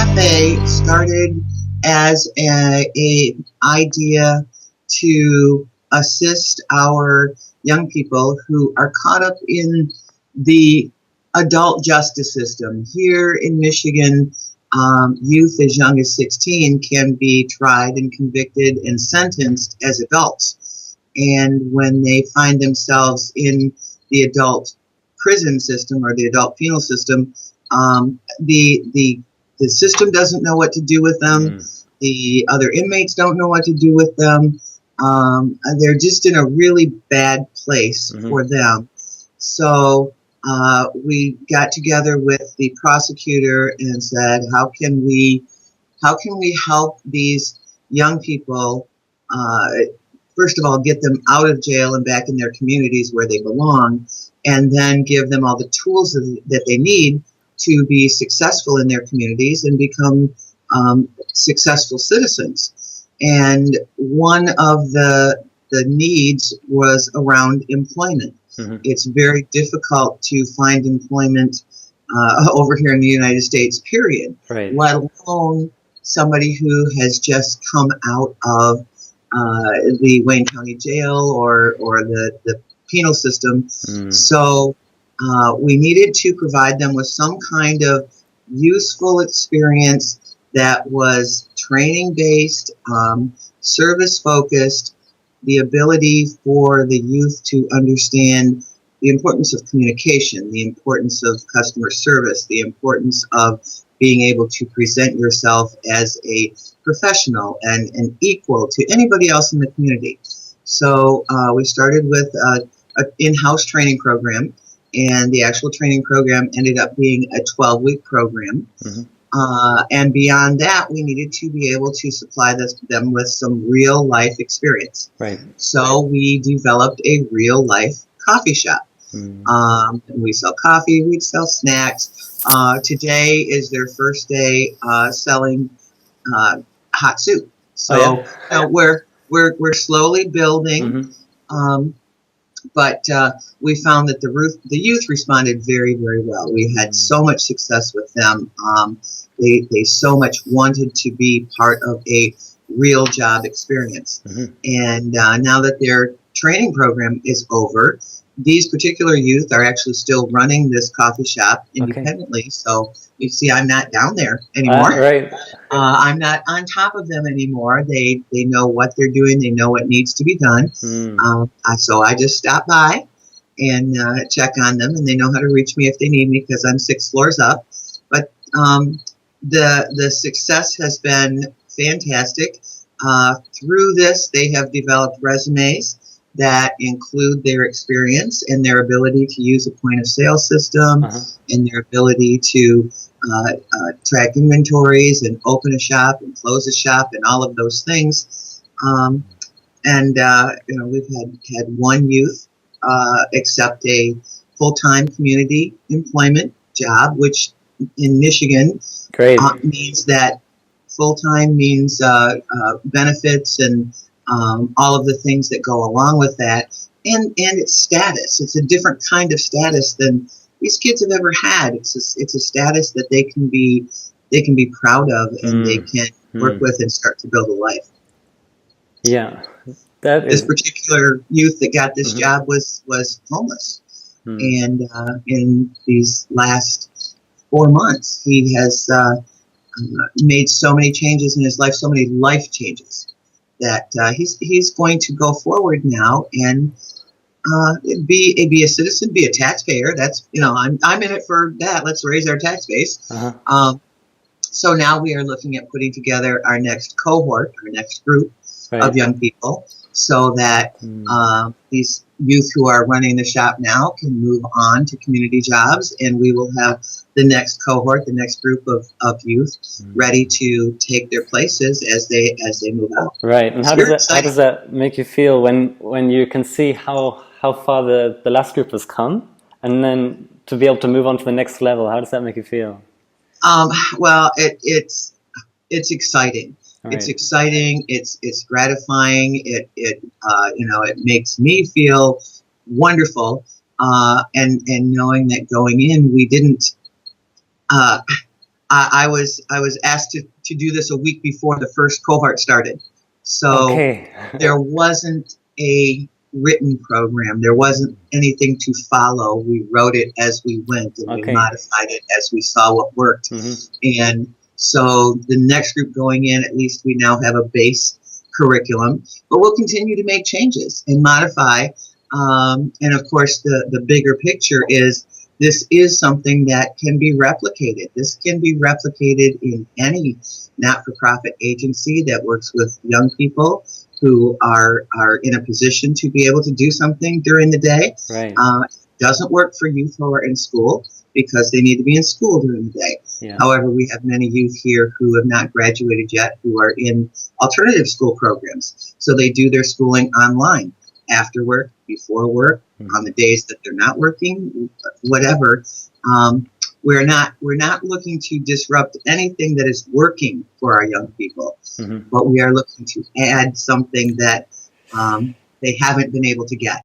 Café started as a idea to assist our young people who are caught up in the adult justice system. Here in Michigan, youth as young as 16 can be tried and convicted and sentenced as adults. And when they find themselves in the adult prison system or the adult penal system, the system doesn't know what to do with them. The other inmates don't know what to do with them. They're just in a really bad place for them. So we got together with the prosecutor and said, how can we help these young people, first of all, get them out of jail and back in their communities where they belong, and then give them all the tools that they need to be successful in their communities and become successful citizens. And one of the needs was around employment. It's very difficult to find employment over here in the United States, period. Right. Let alone somebody who has just come out of the Wayne County Jail or the penal system. So we needed to provide them with some kind of useful experience that was training-based, service-focused, the ability for the youth to understand the importance of communication, the importance of customer service, the importance of being able to present yourself as a professional and an equal to anybody else in the community. So we started with an in-house training program, and the actual training program ended up being a 12-week program. And beyond that, we needed to be able to supply them with some real-life experience. Right. So we developed a real-life coffee shop. We sell coffee, we sell snacks. Today is their first day selling hot soup. So we're slowly building. But we found that the youth responded very, very well. We had so much success with them. They so much wanted to be part of a real job experience. And now that their training program is over, these particular youth are actually still running this coffee shop independently. So you see, I'm not down there anymore. Right. I'm not on top of them anymore. They know what they're doing. They know what needs to be done. So I just stop by and check on them, and they know how to reach me if they need me because I'm 6 floors up. But the success has been fantastic. Through this, they have developed resumes that include their experience and their ability to use a point of sale system and their ability to track inventories and open a shop and close a shop and all of those things. We've had one youth accept a full-time community employment job, which in Michigan means that full-time means benefits and all of the things that go along with that, and its status. It's a different kind of status than these kids have ever had. It's a status that they can be proud of, and they can work with and start to build a life. Yeah, this particular youth that got this job was homeless, and in these last 4 months, he has made so many changes in his life, so many life changes, that he's going to go forward now and be a citizen, be a taxpayer. That's I'm in it for that. Let's raise our tax base. So now we are looking at putting together our next cohort, our next group of young people, so that these youth who are running the shop now can move on to community jobs, and we will have the next cohort, the next group of youth ready to take their places as they move out. Right. And how does that make you feel when you can see how far the last group has come, and then to be able to move on to the next level? How does that make you feel? Well, it's exciting. Right. It's exciting. It's gratifying. It makes me feel wonderful. And knowing that going in, we didn't. I was asked to do this a week before the first cohort started. So Okay. there wasn't a written program. There wasn't anything to follow. We wrote it as we went, and we Okay. modified it as we saw what worked. And so the next group going in, at least we now have a base curriculum, but we'll continue to make changes and modify. And of course, the bigger picture is this is something that can be replicated. This can be replicated in any not-for-profit agency that works with young people who are in a position to be able to do something during the day. Right. Doesn't work for youth who are in school because they need to be in school during the day. Yeah. However, we have many youth here who have not graduated yet who are in alternative school programs. So they do their schooling online, after work, before work, on the days that they're not working, whatever. We're not looking to disrupt anything that is working for our young people, but we are looking to add something that they haven't been able to get.